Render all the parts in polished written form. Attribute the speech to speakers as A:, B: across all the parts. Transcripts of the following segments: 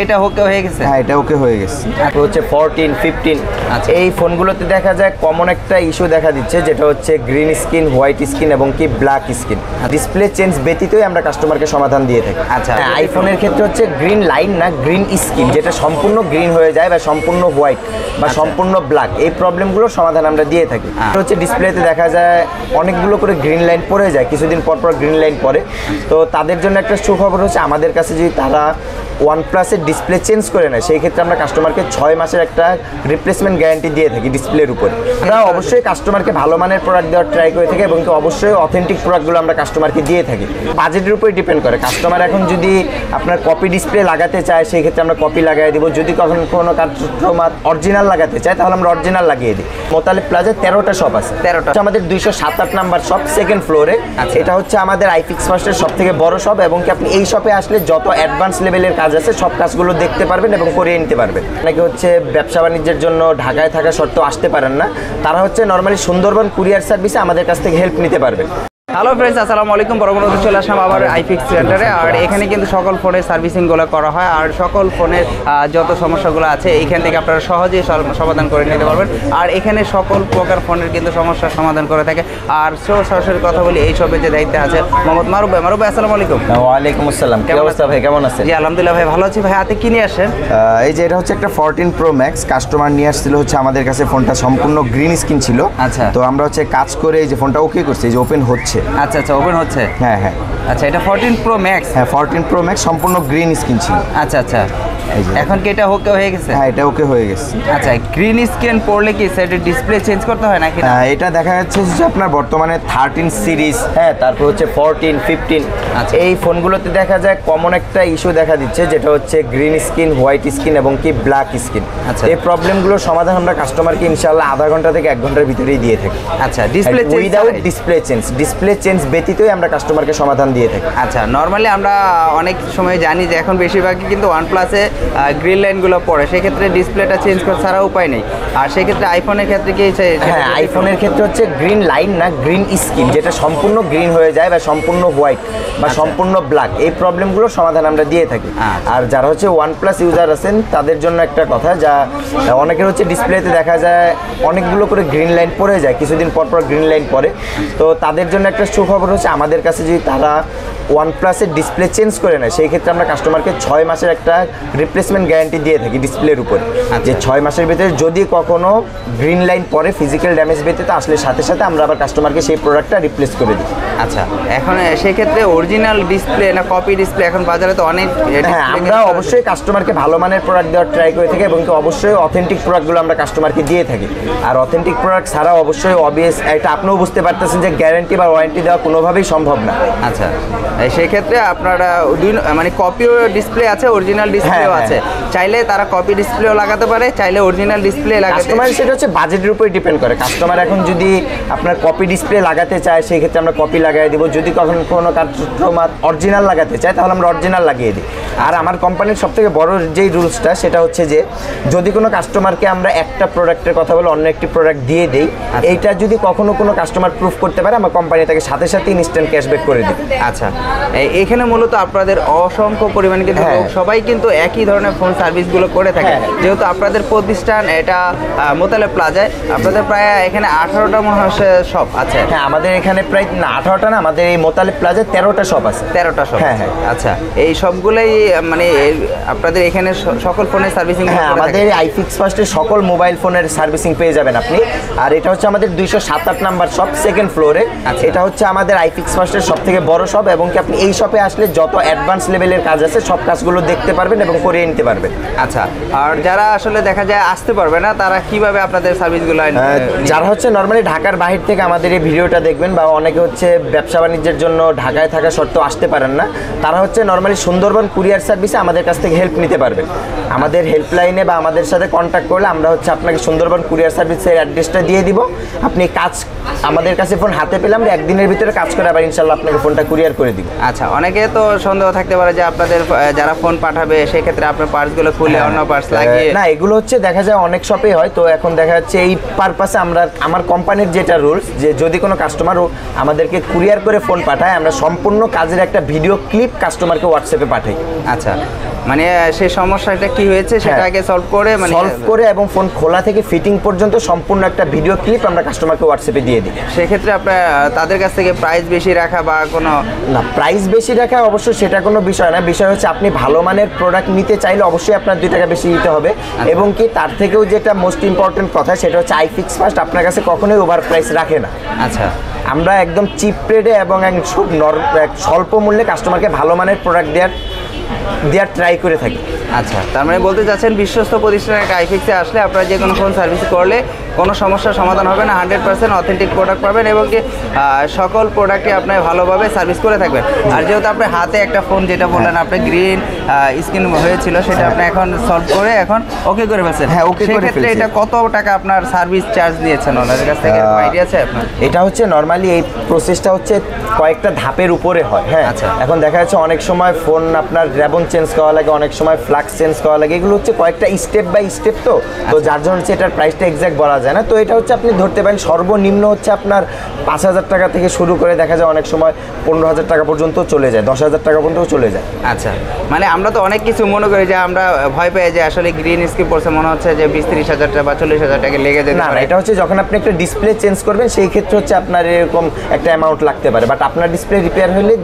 A: এটা ওকে হয়ে গেছে।
B: হ্যাঁ, এটা ওকে হয়ে গেছে।
A: তারপর হচ্ছে 14, 15
B: আচ্ছা।
A: এই ফোনগুলোতে দেখা যায় কমন একটা ইস্যু দেখা দিচ্ছে, যেটা হচ্ছে গ্রিন স্ক্রিন, হোয়াইট স্ক্রিন এবং কি ব্ল্যাক স্ক্রিন। ডিসপ্লে চেঞ্জ ব্যতীতই আমরা কাস্টমারকে সমাধান দিয়ে থাকি।
B: আচ্ছা।
A: আইফোনের ক্ষেত্রে হচ্ছে গ্রিন লাইন না, গ্রিন স্ক্রিন, যেটা সম্পূর্ণ গ্রিন হয়ে যায় বা সম্পূর্ণ হোয়াইট বা সম্পূর্ণ ব্ল্যাক, এই প্রবলেমগুলোর সমাধান আমরা দিয়ে থাকি। এটা হচ্ছে ডিসপ্লেতে দেখা যায় অনেকগুলো করে গ্রিন লাইন পড়ে যায়, কিছুদিন পর পর গ্রিন লাইন পড়ে। তো তাদের জন্য একটা সুখবর হচ্ছে, আমাদের কাছে যদি তারা OnePlus-এর ডিসপ্লে চেঞ্জ করে নেয়, সেই ক্ষেত্রে আমরা কাস্টমারকে 6 মাসের একটা রিপ্লেসমেন্ট গ্যারান্টি দিয়ে থাকি ডিসপ্লের উপর। আমরা অবশ্যই কাস্টমারকে ভালো মানের প্রোডাক্ট দেওয়ার ট্রাই করে থাকি এবং অবশ্যই অথেন্টিক প্রোডাক্টগুলো আমরা কাস্টমারকে দিয়ে থাকি। বাজেটের উপরে ডিপেন্ড করে। কাস্টমার এখন যদি আপনার কপি ডিসপ্লে লাগাতে চায়, সেই ক্ষেত্রে আমরা কপি লাগাই দিব। যদি কখন কোনো কাস্টমার অরিজিনাল লাগাতে চায়, তাহলে আমরা অরিজিনাল লাগিয়ে দিই। মোতালেব প্লাজায় 13টা শপ আছে। 13টা আমাদের 207-8 নাম্বার শপ, সেকেন্ড ফ্লোরে। এটা হচ্ছে আমাদের আইফিক্স ফার্স্টের সব থেকে বড় শপ, এবং কি আপনি এই শপে আসলে যত অ্যাডভান্স লেভেলের কাজ আছে সব কাজগুলো দেখতে পারবেন এবং করিয়ে নিতে পারবেন। অনেকে হচ্ছে ব্যবসা বাণিজ্যের জন্য ঢাকায় থাকা সত্ত্বেও আসতে পারেন না, তারা হচ্ছে নর্মালি সুন্দরবন কুরিয়ার সার্ভিসে আমাদের কাছ থেকে হেল্প নিতে পারবেন।
B: হ্যালো ফ্রেন্ডস, আসসালামু আলাইকুম। বরাবর চলে আসলাম আবার আইফিক্স সেন্টারে। আর এখানে কিন্তু সকল ফোনের সার্ভিসিংগুলো করা হয়, আর সকল ফোনের যত সমস্যাগুলো আছে এইখান থেকে আপনারা সহজেই সমাধান করে নিতে পারবেন। আর এখানে সকল প্রকার ফোনের কিন্তু সমস্যার সমাধান করে থাকে। আর সরাসরি কথা বলি, এই সবের যে দায়িত্বে আছে মোহাম্মদ মারুফ ভাই। মারুফ ভাই, আসসালামু আলাইকুম।
A: ওয়ালাইকুম আসসালাম। কি অবস্থা ভাই, কেমন আছেন?
B: জি আলহামদুলিল্লাহ ভাই, ভালো আছি ভাই। হাতে কি নিয়ে আসেন?
A: এই যে এটা হচ্ছে একটা 14 Pro Max কাস্টমার নিয়ে আসছিল হচ্ছে আমাদের কাছে। ফোনটা সম্পূর্ণ গ্রিন স্ক্রিন ছিল।
B: আচ্ছা।
A: তো আমরা হচ্ছে কাজ করে এই যে ফোনটা ওকে করছি, এই যে ওপেন হচ্ছে।
B: আচ্ছা আচ্ছা, ওপেন হচ্ছে।
A: হ্যাঁ হ্যাঁ।
B: আচ্ছা, এটা 14 Pro Max?
A: হ্যাঁ, 14 Pro Max সম্পূর্ণ গ্রিন স্ক্রিন ছিল।
B: আচ্ছা আচ্ছা, এখন কি এটা ওকে হয়ে গেছে?
A: হ্যাঁ, এটা ওকে হয়ে গেছে।
B: আচ্ছা, গ্রিন স্ক্রিন পড়লে কি সেটা ডিসপ্লে চেঞ্জ করতে হয় নাকি?
A: এটা দেখা যাচ্ছে যে আপনার বর্তমানে 13 সিরিজ, হ্যাঁ, তারপর হচ্ছে 14, 15 এই ফোনগুলোতে দেখা যায় কমন একটা ইস্যু দেখা দিচ্ছে, যেটা হচ্ছে গ্রিন স্ক্রিন, হোয়াইট স্ক্রিন এবং কি ব্ল্যাক স্ক্রিন।
B: আচ্ছা।
A: এই প্রবলেমগুলোর সমাধান আমরা কাস্টমারকে ইনশাআল্লাহ আধা ঘন্টা থেকে 1 ঘন্টার ভিতরেই দিয়ে থাকি।
B: আচ্ছা, display change
A: without display change ব্যতীতই আমরা কাস্টমারকে সমাধান দিয়ে থাকি।
B: আচ্ছা, নর্মালি আমরা অনেক সময় জানি যে এখন বেশিরভাগই কিন্তু OnePlus-এ গ্রিন লাইনগুলো পড়ে, সেক্ষেত্রে ডিসপ্লেটা চেঞ্জ করা ছাড়া উপায় নেই। আর সেক্ষেত্রে আইফোনের ক্ষেত্রে কি?
A: হ্যাঁ, আইফোনের ক্ষেত্রে হচ্ছে গ্রিন লাইন না, গ্রিন স্ক্রিন, যেটা সম্পূর্ণ গ্রিন হয়ে যায় বা সম্পূর্ণ হোয়াইট বা সম্পূর্ণ ব্ল্যাক, এই প্রবলেমগুলোর সমাধান আমরা দিয়ে থাকি। আর যারা হচ্ছে OnePlus ইউজার আছেন তাদের জন্য একটা কথা, যা অনেকের হচ্ছে ডিসপ্লেতে দেখা যায় অনেকগুলো করে গ্রিন লাইন পড়ে যায়, কিছুদিন পর পর গ্রিন লাইন পড়ে। তো তাদের জন্য একটা সুখবর হচ্ছে, আমাদের কাছে যদি তারা OnePlus-এর ডিসপ্লে চেঞ্জ করে নেয়, সেই ক্ষেত্রে আমরা কাস্টমারকে 6 মাসের একটা রিপ্লেসমেন্ট গ্যারান্টি দিয়ে থাকি ডিসপ্লের উপর। যে 6 মাসের ভিতরে যদি কখনো গ্রিন লাইন পরে, ফিজিক্যাল ড্যামেজ ব্যতীত আসলে সাথে সাথে আমরা আবার কাস্টমারকে সেই প্রোডাক্টটা রিপ্লেস করে দিই।
B: আচ্ছা, এখন সেক্ষেত্রে অরিজিনাল ডিসপ্লে না কপি ডিসপ্লে? এখন বাজারে তো অনেক।
A: হ্যাঁ, আমরা অবশ্যই কাস্টমারকে ভালো মানের প্রোডাক্ট দেওয়ার ট্রাই করে থাকি এবং অবশ্যই অথেন্টিক প্রোডাক্টগুলো আমরা কাস্টমারকে দিয়ে থাকি। আর অথেন্টিক প্রোডাক্ট ছাড়া অবশ্যই অবভিয়াস এটা আপনিও বুঝতে পারতেছেন যে গ্যারান্টি বা ওয়ারেন্টি দেওয়া কোনোভাবেই সম্ভব না।
B: আচ্ছা, সেই ক্ষেত্রে আপনারা মানে কপিও ডিসপ্লে আছে, অরিজিনাল ডিসপ্লেও আছে। চাইলে তারা কপি ডিসপ্লেও লাগাতে পারে, চাইলে অরিজিনাল ডিসপ্লে লাগাতে।
A: কাস্টমার সেটা হচ্ছে বাজেটের উপরে ডিপেন্ড করে। কাস্টমার এখন যদি আপনার কপি ডিসপ্লে লাগাতে চায়, সেই ক্ষেত্রে আমরা কপি লাগাই দিব। যদি কখন কোনো কাস্টমার অরিজিনাল লাগাতে চায়, তাহলে আমরা অরিজিনাল লাগিয়ে দিই। আর আমার কোম্পানির সবথেকে বড় যেই রুলসটা, সেটা হচ্ছে যে যদি কোনো কাস্টমারকে আমরা একটা প্রোডাক্টের কথা বলে অন্য একটি প্রোডাক্ট দিয়ে দেই, এইটা যদি কখনো কোনো কাস্টমার প্রুফ করতে পারে, আমার কোম্পানি তাকে সাথে সাথে ইনস্ট্যান্ট ক্যাশব্যাক করে দিই।
B: আচ্ছা, এখানে মূলত আপনাদের অসংখ্য পরিমাণে কিন্তু সবাই কিন্তু একই ধরনের ফোন সার্ভিসগুলো করে থাকে। যেহেতু আপনাদের প্রতিষ্ঠান এটা মোতালেব প্লাজায়, আপনাদের প্রায় এখানে 18টা মনে হয় শপ আছে।
A: হ্যাঁ, আমাদের এখানে প্রায় না 18টা না, আমাদের এই মোতালেব প্লাজায় 13টা শপ আছে।
B: 13টা শপ? হ্যাঁ হ্যাঁ। আচ্ছা, এই সবগুলোই মানে আপনাদের এখানে সকল ফোনের সার্ভিসিং?
A: হ্যাঁ, আমাদের আইফিক্স ফার্স্টের সকল মোবাইল ফোনের সার্ভিসিং পেয়ে যাবেন আপনি। আর এটা হচ্ছে আমাদের 207-8 নাম্বার শপ, সেকেন্ড ফ্লোরে। এটা হচ্ছে আমাদের আইফিক্স ফার্স্টের সব থেকে বড় শপ, এবং কি আপনি এই শপে আসলে যত অ্যাডভান্স লেভেলের কাজ আছে সব কাজগুলো দেখতে পারবেন এবং করিয়ে নিতে পারবেন।
B: আচ্ছা, আর যারা আসলে দেখা যায় আসতে পারবে না, তারা কিভাবে আপনাদের সার্ভিসগুলো?
A: যারা হচ্ছে নর্মালি ঢাকার বাহির থেকে আমাদের এই ভিডিওটা দেখবেন, বা অনেকে হচ্ছে ব্যবসা বাণিজ্যের জন্য ঢাকায় থাকা সত্ত্বেও আসতে পারেন না, তারা হচ্ছে নর্মালি সুন্দরবন কুরিয়ার সার্ভিসে আমাদের কাছ থেকে হেল্প নিতে পারবেন। আমাদের হেল্পলাইনে বা আমাদের সাথে কন্ট্যাক্ট করলে আমরা হচ্ছে আপনাকে সুন্দরবন কুরিয়ার সার্ভিসের অ্যাড্রেসটা দিয়ে দিব। আপনি কাজ আমাদের কাছে ফোন হাতে পেলে আমরা একদিনের ভিতরে কাজ করে আবার ইনশাল্লাহ আপনাকে ফোনটা কুরিয়ার করে দিব।
B: আচ্ছা, অনেকে তো সন্দেহ থাকতে পারে যে আপনাদের যারা ফোন পাঠাবে সেক্ষেত্রে আপনার পার্টসগুলো খুলে অন্য পার্টস লাগিয়ে,
A: না এগুলো হচ্ছে দেখা যায় অনেক শপে হয়, তো এখন দেখা যাচ্ছে এই পারপাসে আমরা আমার কোম্পানির যেটা রুলস যে যদি কোনো কাস্টমার আমাদেরকে কুরিয়ার করে ফোন পাঠায় আমরা সম্পূর্ণ কাজের একটা ভিডিও ক্লিপ কাস্টমারকে হোয়াটসঅ্যাপে পাঠাই।
B: আচ্ছা, মানে সেই সমস্যাটা কি হয়েছে সেটা আগে সলভ করে, মানে
A: সলভ করে এবং ফোন খোলা থেকে ফিটিং পর্যন্ত সম্পূর্ণ একটা ভিডিও ক্লিপ আমরা কাস্টমারকে হোয়াটসঅ্যাপে দিয়ে দিই।
B: সেক্ষেত্রে আপনার তাদের কাছ থেকে প্রাইস বেশি রাখা বা কোনো,
A: না প্রাইস বেশি রাখা অবশ্য সেটা কোনো বিষয় না, বিষয় হচ্ছে আপনি ভালো মানের প্রোডাক্ট নিতে চাইলে অবশ্যই আপনার 2 টাকা বেশি দিতে হবে। এবং কি তার থেকেও যেটা মোস্ট ইম্পর্টেন্ট কথা সেটা হচ্ছে আইফিক্স ফার্স্ট আপনার কাছে কখনোই ওভার প্রাইস রাখে না।
B: আচ্ছা,
A: আমরা একদম চিপ রেটে এবং খুব স্বল্প মূল্যে কাস্টমারকে ভালো মানের প্রোডাক্ট দেওয়ার ট্রাই করে থাকি।
B: আচ্ছা, তার মানে বলতে চাচ্ছেন বিশ্বস্ত প্রতিষ্ঠানের আইফিক্সে আসলে আপনারা যে কোনো ফোন সার্ভিস করলে কোনো সমস্যার সমাধান হবে না, 100% অথেন্টিক প্রোডাক্ট পাবেন এবং কি সকল প্রোডাক্টই আপনি ভালোভাবে সার্ভিস করে থাকবেন। আর যেহেতু আপনার হাতে একটা ফোন যেটা বললেন আপনি গ্রিন স্ক্রিন হয়েছিল সেটা আপনি এখন সলভ করে এখন ওকে করে ফেলছেন।
A: হ্যাঁ, ওকে করে
B: সেক্ষেত্রে
A: ফেলছি।
B: এটা কত টাকা আপনার সার্ভিস চার্জ নিয়েছেন ওনাদের কাছ থেকে আইডিয়া আছে আপনার?
A: এটা হচ্ছে নর্মালি এই প্রসেসটা হচ্ছে কয়েকটা ধাপের উপরে হয়। হ্যাঁ,
B: আচ্ছা।
A: এখন দেখা যাচ্ছে অনেক সময় ফোন আপনার র্যাবন চেঞ্জ করা লাগে, অনেক সময় ফ্লাক্স চেঞ্জ করা লাগে, এগুলো হচ্ছে কয়েকটা স্টেপ বাই স্টেপ, তো যার জন্য হচ্ছে এটার প্রাইসটা এক্স্যাক্ট বলা যায় না। তো এটা হচ্ছে আপনি ধরতে পারেন সর্বনিম্ন হচ্ছে আপনার 5,000 টাকা থেকে শুরু করে দেখা যায় অনেক সময় 15,000 টাকা পর্যন্ত চলে যায়, 10,000 টাকা পর্যন্ত চলে যায়।
B: আচ্ছা, মানে আমরা তো অনেক কিছু মনে করি যে আমরা ভয় পেয়ে যে আসলে গ্রিন স্ক্রিন পড়ছে মনে হচ্ছে যে 20-30,000 টাকা বা 40,000 টাকা লেগে যেতে
A: না,
B: পারে।
A: এটা হচ্ছে যখন আপনি একটা ডিসপ্লে চেঞ্জ করবেন সেই ক্ষেত্রে হচ্ছে আপনার এরকম একটা অ্যামাউন্ট লাগতে পারে, বাট আপনার ডিসপ্লে রিপেয়ার হলে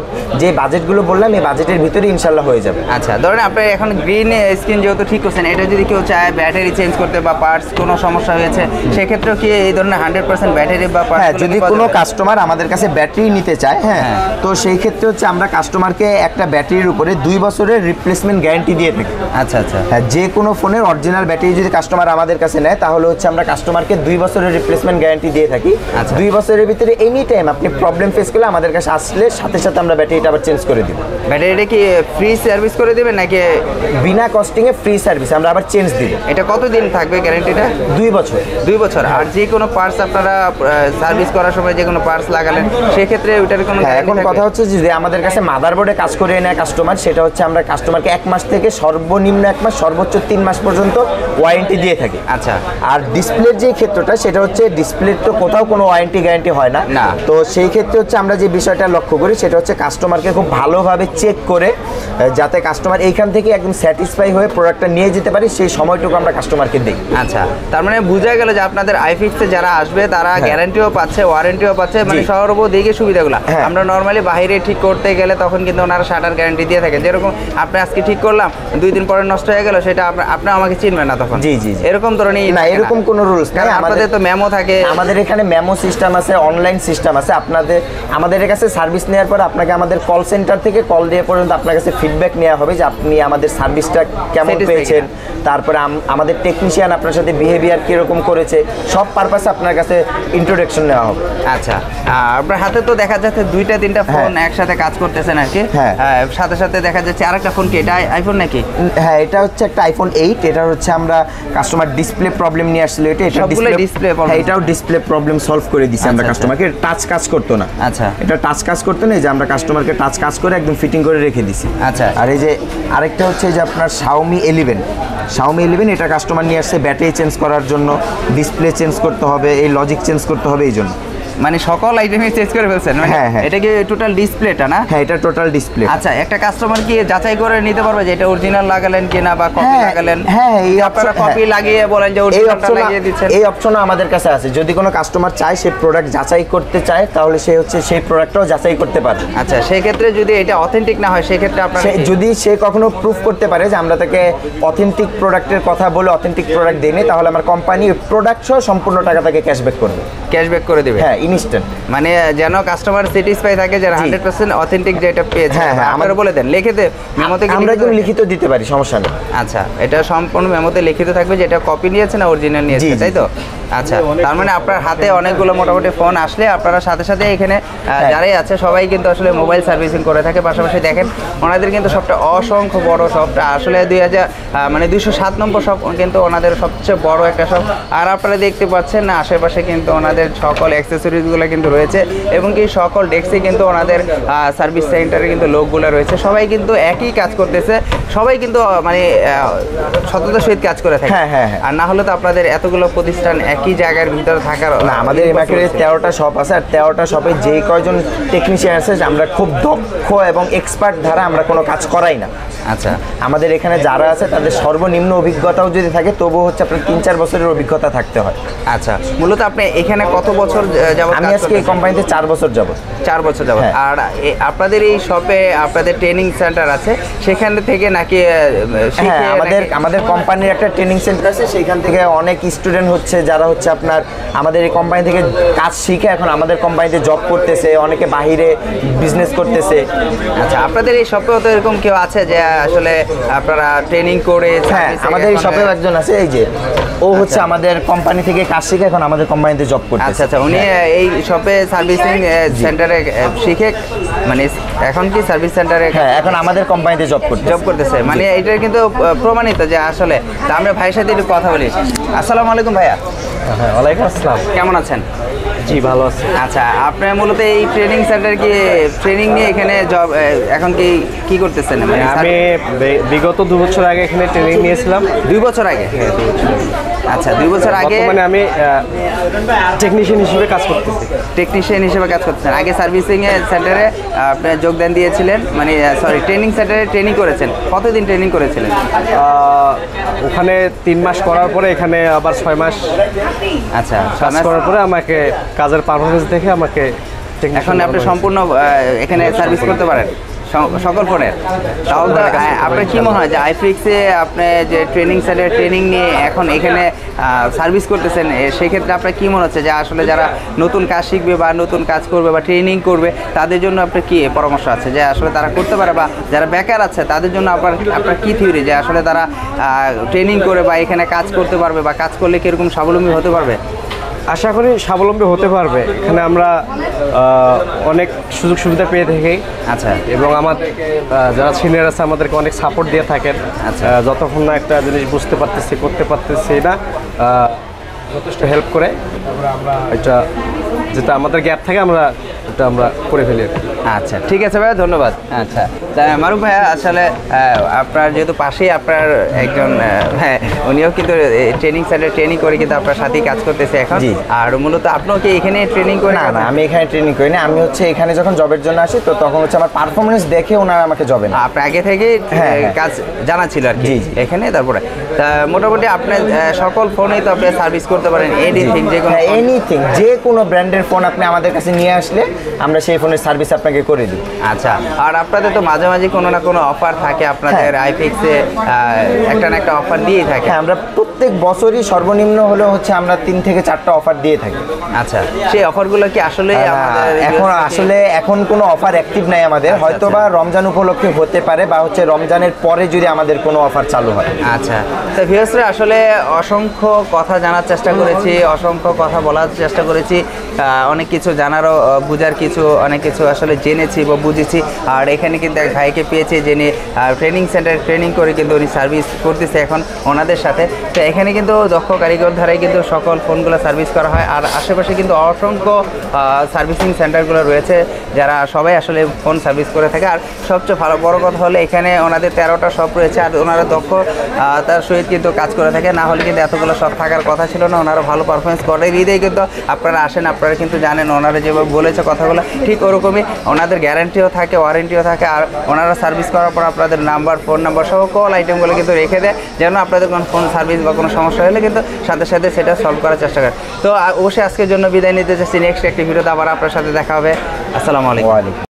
A: যে বাজেটগুলো বললাম এই বাজেটের ভিতরে ইনশাল্লাহ হয়ে যাবে।
B: আচ্ছা, ধরেন আপনি এখন গ্রিন স্ক্রিন যেহেতু ঠিক করছেন, এটা যদি কেউ চায় ব্যাটারি চেঞ্জ করতে বা পার্টস কোনো সমস্যা হয়েছে সেক্ষেত্রেও কি এই ধরনের 100% ব্যাটারি বা পার্টস?
A: হ্যাঁ, যদি কোনো কাস্টমার আমাদের কাছে ব্যাটারি নিতে চায়, হ্যাঁ, তো সেই ক্ষেত্রে হচ্ছে আমরা কাস্টমারকে একটা ব্যাটারির উপরে 2 বছরের রিপ্লেসমেন্ট গ্যারান্টি দিয়ে থাকি।
B: আচ্ছা আচ্ছা,
A: হ্যাঁ, যে কোনো ফোনের অরিজিনাল ব্যাটারি যদি কাস্টমার আমাদের কাছে নেয় তাহলে হচ্ছে আমরা কাস্টমারকে 2 বছরের রিপ্লেসমেন্ট গ্যারান্টি দিয়ে থাকি।
B: আচ্ছা।
A: 2 বছরের ভিতরে এনি টাইম আপনি প্রবলেম ফেস করলে আমাদের কাছে আসলে সাথে সাথে আমরা ব্যাটারিটা আবার চেঞ্জ করে দিব।
B: ব্যাটারিটা কি ফ্রি সার্ভিস করে দেবেন নাকি
A: বিনা কস্টিংয়ে ফ্রি সার্ভিস আমরা আবার চেঞ্জ দিব।
B: এটা কতদিন থাকবে গ্যারান্টিটা?
A: 2 বছর।
B: 2 বছর। আর যে কোনো পার্টস আপনারা সার্ভিস করার সময় যে কোনো পার্টস লাগালেন সেক্ষেত্রে ওইটার কোনো
A: হ্যাঁ, এখন কথা হচ্ছে যে আমাদের কাছে মাদারবোর্ডে কাজ করে নেয় কাস্টমার, সেটা হচ্ছে আমরা কাস্টমারকে 1 মাস থেকে সর্বনিম্ন 1 মাস সর্বোচ্চ 3 মাস পর্যন্ত ওয়ারেন্টি দিয়ে থাকি।
B: আচ্ছা,
A: আর ডিসপ্লের যে ক্ষেত্রটা সেটা হচ্ছে ডিসপ্লের তো কোথাও কোনো ওয়ারেন্টি গ্যারান্টি হয় না,
B: না।
A: তো সেই ক্ষেত্রে হচ্ছে আমরা যে বিষয়টা লক্ষ্য করি সেটা হচ্ছে কাস্টমারকে খুব ভালোভাবে চেক করে যাতে কাস্টমার এইখান থেকে একদম স্যাটিসফাই হয়ে প্রোডাক্টটা নিয়ে যেতে পারি সেই সময়টুকু আমরা কাস্টমারকে দিই।
B: আচ্ছা, তার মানে বোঝা গেল যে আপনাদের আইফিক্সে যারা আসবে তারা গ্যারান্টিও পাচ্ছে, ওয়ারেন্টিও পাচ্ছে, মানে সর্বদিকে সুবিধাগুলো।
A: হ্যাঁ।
B: আমরা নর্মালি বাইরে ঠিক করতে গেলে তখন কিন্তু ওনারা শাটার গ্যারান্টি দিয়ে থাকে, যেরকম আপনি আজকে ঠিক করলাম 2 দিন পরে নষ্ট হয়ে গেল সেটা আপনি আমাকে চিনবেন না তখন।
A: জি জি জি।
B: এরকম ধরনের
A: না, এরকম কোনো রুলস নাই।
B: আমাদের তো মেমো থাকে,
A: আমাদের এখানে মেমো সিস্টেম আছে, অনলাইন সিস্টেম আছে। আমাদের কাছে সার্ভিস নেওয়ার পর আপনাকে আমাদের কল সেন্টার থেকে কল দিয়ে পর্যন্ত আপনার কাছে ফিডব্যাক নেওয়া হবে যে আপনি আমাদের সার্ভিসটা কেমন পেয়েছেন, তারপরে আমাদের টেকনিশিয়ান আপনার সাথে বিহেভিয়ার কীরকম করেছে, সব পারপাসে আপনার কাছে ইন্ট্রোডাকশন নেওয়া হবে।
B: আচ্ছা, আপনার হাতে তো দেখা যাচ্ছে 2-3টা ফোন একসাথে কাজ করতেছেন আর কি।
A: হ্যাঁ।
B: সাথে সাথে দেখা যাচ্ছে আরেকটা ফোন কি এটা আইফোন নাকি?
A: হ্যাঁ, এটা হচ্ছে একটা আইফোন 8। এটা হচ্ছে আমরা কাস্টমার ডিসপ্লে প্রবলেম নিয়ে আসছিল, এটা
B: সবগুলো ডিসপ্লে প্রবলেম।
A: হ্যাঁ, এটাও ডিসপ্লে প্রবলেম সলভ করে দিছি আমরা
B: আচ্ছা,
A: কাস্টমারকে। টাচ কাজ করতো না।
B: আচ্ছা,
A: এটা টাচ কাজ করতো না, এই যে আমরা কাস্টমারকে টাচ কাজ করে একদম ফিটিং করে রেখে দিছি।
B: আচ্ছা।
A: আর এই যে আরেকটা হচ্ছে যে আপনার Xiaomi 11 এটা কাস্টমার নিয়ে আসছে ব্যাটারি চেঞ্জ করার জন্য, ডিসপ্লে চেঞ্জ করতে হবে, এই লজিক চেঞ্জ করতে হবে এই জন্য।
B: মানে সকল আইটেমই চেঞ্জ করে ফেলছেন?
A: হ্যাঁ, হ্যাঁ।
B: এটা কি টোটাল ডিসপ্লেটা না?
A: হ্যাঁ, এটা টোটাল ডিসপ্লে।
B: আচ্ছা, একটা কাস্টমার কি যাচাই করে নিতে পারবে যে এটা অরিজিনাল লাগালেন কিনা বা কপি লাগালেন?
A: হ্যাঁ, এই
B: আপনারা কপি
A: হ্যাঁ।
B: লাগিয়ে বলেন যে অরিজিনালটা লাগিয়ে দিচ্ছেন।
A: এই অপশনও আমাদের কাছে আছে। যদি কোনো কাস্টমার চায় সে প্রোডাক্ট যাচাই করতে চায় তাহলে সে হচ্ছে সেই প্রোডাক্টটাও যাচাই করতে পারে।
B: আচ্ছা, সেই ক্ষেত্রে যদি এটা অথেন্টিক না হয় সেই ক্ষেত্রে আপনারা
A: যদি সে কখনো প্রুফ করতে পারে যে আমরা তাকে অথেন্টিক প্রোডাক্টের কথা বলে অথেন্টিক প্রোডাক্ট দেইনি তাহলে আমার কোম্পানি প্রোডাক্ট সহ সম্পূর্ণ টাকা তাকে ক্যাশব্যাক করবে।
B: ক্যাশব্যাক করে দেবে?
A: হ্যাঁ, ইনস্ট্যান্ট,
B: মানে যেন কাস্টমার স্যাটিসফাই থাকে, যেন 100% অথেন্টিক যেটা পেয়েছে।
A: হ্যাঁ, হ্যাঁ,
B: আপনারা বলে দেন লিখিতে মেমোতে কি
A: আমরা কিন্তু লিখিত দিতে পারি, সমস্যা নেই।
B: আচ্ছা, এটা সম্পূর্ণ মেমোতে লিখিত থাকবে যে এটা কপি নিয়েছে না অরিজিনাল নিয়েছে,
A: জি, জি।
B: তাই তো? আচ্ছা, তার মানে আপনার হাতে অনেকগুলো মোটামুটি ফোন আসলে আপনারা সাথে সাথে এখানে যারাই আছে সবাই কিন্তু আসলে মোবাইল সার্ভিসিং করে থাকে। পাশাপাশি দেখেন ওনাদের কিন্তু সবটা অসংখ্য বড় শপটা, আসলে 207 নম্বর শপ কিন্তু ওনাদের সবচেয়ে বড় একটা শপ। আর আপনারা দেখতে পাচ্ছেন না আশেপাশে কিন্তু ওনাদের সকল অ্যাক্সেসরিজগুলো কিন্তু রয়েছে, এবং কি সকল ডেস্কে কিন্তু ওনাদের সার্ভিস সেন্টারে কিন্তু লোকগুলো রয়েছে। সবাই কিন্তু একই কাজ করতেছে, সবাই কিন্তু মানে সততার সহিত কাজ করে থাকে।
A: হ্যাঁ, হ্যাঁ, হ্যাঁ।
B: আর না হলে তো আপনাদের এতগুলো প্রতিষ্ঠান একই জায়গার ভিতরে থাকার
A: না, আমাদের এই মার্কেটে 13টা শপ আছে, আর 13টা শপে যে কয়জন টেকনিশিয়ান আছে আমরা খুব দক্ষ এবং এক্সপার্ট ধারা আমরা কোনো কাজ করাই না।
B: আচ্ছা,
A: আমাদের এখানে যারা আছে তাদের সর্বনিম্ন অভিজ্ঞতাও যদি থাকে তবুও হচ্ছে আপনার 3-4 বছরের অভিজ্ঞতা থাকতে হয়।
B: আচ্ছা, মূলত আপনি এখানে কত বছর যাবত
A: আমি আজকে এই কোম্পানিতে 4 বছর যাবত।
B: 4 বছর যাবত।
A: হ্যাঁ।
B: আর আপনাদের এই শপে আপনাদের ট্রেনিং সেন্টার আছে, সেখান থেকে নাকি শিখে
A: হ্যাঁ, আমাদের কোম্পানির একটা ট্রেনিং সেন্টার আছে, সেইখান থেকে অনেক স্টুডেন্ট হচ্ছে যারা হচ্ছে আপনার আমাদের এই কোম্পানি থেকে কাজ শিখে এখন আমাদের কোম্পানিতে জব করতেছে, অনেকে বাহিরে বিজনেস করতেছে।
B: আচ্ছা, আপনাদের এই শপেও তো এরকম কেউ আছে যে আসলে আপনারা ট্রেনিং করে?
A: হ্যাঁ, আমাদের এই শপেও একজন আছে, এই যে ও হচ্ছে আমাদের কোম্পানি থেকে কাজ শিখে এখন আমাদের কোম্পানিতে জব করতেছে।
B: আচ্ছা আচ্ছা, উনি এই শপে সার্ভিসিং সেন্টারে শিখে মানে এখন কি সার্ভিস সেন্টারে
A: হ্যাঁ, এখন আমাদের কোম্পানিতে জব
B: করতেছে। মানে এটা কিন্তু প্রমাণিত যে আসলে। তা আমরা ভাইয়ের সাথে একটু কথা বলি। আসসালামু আলাইকুম ভাইয়া।
A: হ্যাঁ, ওয়ালাইকুম আসসালাম।
B: কেমন আছেন?
A: জি, ভালো আছি।
B: আচ্ছা, আপনি মূলত এই ট্রেনিং সেন্টার কি ট্রেনিং নিয়ে এখানে জব এখন কি করতেছেন? মানে
C: আমি বিগত 2 বছর আগে এখানে ট্রেনিং নিয়েছিলাম।
B: 2 বছর আগে? আচ্ছা, 2 বছর আগে
C: মানে আমি টেকনিশিয়ান হিসেবে কাজ করতেছি।
B: টেকনিশিয়ান হিসেবে কাজ করতেছেন। আগে সার্ভিসিং সেন্টারে আপনি যোগদান দিয়েছিলেন, মানে সরি ট্রেনিং সেন্টারে ট্রেনিং করেছেন। কতদিন ট্রেনিং করেছিলেন?
C: ওখানে 3 মাস করার পরে এখানে আবার 6 মাস
B: আচ্ছা,
C: কাজ করার পরে আমাকে কাজের পারফরমেন্স দেখে আমাকে
B: এখন আপনি সম্পূর্ণ এখানে সার্ভিস করতে পারেন সকল ফোনের। তাহলে আপনার কি মনে হয় যে আইফিক্সে আপনি যে ট্রেনিং সেন্টারে ট্রেনিং নিয়ে এখন এখানে সার্ভিস করতেছেন, সেই ক্ষেত্রে আপনার কি মনে হচ্ছে যে আসলে যারা নতুন কাজ শিখবে বা নতুন কাজ করবে বা ট্রেনিং করবে তাদের জন্য আপনার কি পরামর্শ আছে যে আসলে তারা করতে পারে, বা যারা বেকার আছে তাদের জন্য আপনার কি থিওরি যে আসলে তারা ট্রেনিং করে বা এখানে কাজ করতে পারবে বা কাজ করলে কীরকম স্বাবলম্বী হতে পারবে?
C: আশা করি স্বাবলম্বী হতে পারবে। এখানে আমরা অনেক সুযোগ সুবিধা পেয়ে থাকি।
B: আচ্ছা,
C: এবং আমার যারা সিনিয়র আছে আমাদেরকে অনেক সাপোর্ট দিয়ে থাকেন।
B: আচ্ছা,
C: যতক্ষণ না একটা জিনিস বুঝতে পারতেছি করতে পারতেছি না, যথেষ্ট হেল্প করে। এটা যেটা আমাদের গ্যাপ থাকে আমরা করে ফেলি।
B: আচ্ছা, ঠিক আছে ভাইয়া, ধন্যবাদ। আচ্ছা, তা মারুফ ভাইয়া, আসলে আপনার যেহেতু পাশেই আপনার একজন হ্যাঁ উনিও কিন্তু ট্রেনিং সেন্টারে ট্রেনিং করে কিন্তু আপনার সাথেই কাজ করতেছে এখন। আর মূলত আপনিও কি এখানে ট্রেনিং করে?
A: না, আমি এখানে ট্রেনিং করি না। আমি হচ্ছে এখানে যখন জবের জন্য আসি তো তখন হচ্ছে আমার পারফরমেন্স দেখে ওনারা আমাকে জবে না।
B: আপনার আগে থেকে কাজ জানা ছিল আর কি এখানে। তারপরে তা মোটামুটি আপনার সকল ফোনেই তো আপনি সার্ভিস করতে পারেন, এনিথিং, যে কোনো
A: এনিথিং, যে কোনো ব্র্যান্ডের ফোন আপনি আমাদের কাছে নিয়ে আসলে আমরা সেই ফোনের সার্ভিস আপনাকে করে দিই।
B: আচ্ছা, আর আপনাদের তো মাঝে মাঝে কোনো না কোনো অফার থাকে আপনাদের আইফিক্সে, একটা না একটা অফার দিয়েই থাকে।
A: হ্যাঁ, আমরা প্রত্যেক বছরই সর্বনিম্ন হলেও হচ্ছে আমরা 3 থেকে 4টা অফার দিয়ে থাকি।
B: আচ্ছা, সেই অফারগুলো কি আসলে
A: এখন কোনো অফার অ্যাক্টিভ নাই আমাদের। হয়তো বা রমজান উপলক্ষে হতে পারে বা হচ্ছে রমজানের পরে যদি আমাদের কোনো অফার চালু হয়।
B: আচ্ছা, তো ভিউয়ার্সরা আসলে অসংখ্য কথা জানার চেষ্টা করেছি, অসংখ্য কথা বলার চেষ্টা করেছি, অনেক কিছু জানারও বোঝার কিছু অনেক কিছু আসলে জেনেছি বা বুঝেছি। আর এখানে কিন্তু এক ভাইকে পেয়েছি যিনি ট্রেনিং সেন্টারে ট্রেনিং করে কিন্তু উনি সার্ভিস করতেছে এখন ওনাদের সাথে। তো এখানে কিন্তু দক্ষ কারিগর ধারাই কিন্তু সকল ফোনগুলো সার্ভিস করা হয়। আর আশেপাশে কিন্তু অসংখ্য সার্ভিসিং সেন্টারগুলো রয়েছে যারা সবাই আসলে ফোন সার্ভিস করে থাকে। আর সবচেয়ে ভালো বড় কথা হলে এখানে ওনাদের 13টা শপ রয়েছে, আর ওনারা দক্ষ তার সহিত কিন্তু কাজ করে থাকে। না হলে কিন্তু এতগুলো শপ থাকার কথা ছিল না। ওনারা ভালো পারফরমেন্স করে দিয়েই কিন্তু আপনারা আসেন, আপনারা কিন্তু জানেন ওনারা যেভাবে বলেছে কথাগুলো ঠিক ওরকমই। ওনাদের গ্যারান্টিও থাকে, ওয়ারেন্টিও থাকে। আর ওনারা সার্ভিস করার পর আপনাদের নাম্বার, ফোন নাম্বার সহ কল আইটেমগুলো কিন্তু রেখে দেয়, যেন আপনাদের কোনো ফোন সার্ভিস বা কোনো সমস্যা হলে কিন্তু সাথে সাথে সেটা সলভ করার চেষ্টা করে। তো অবশ্যই আজকের জন্য বিদায় নিতে চাচ্ছি। নেক্সট একটি ভিডিওতে আবার আপনার সাথে দেখা হবে। আসসালামু আলাইকুম।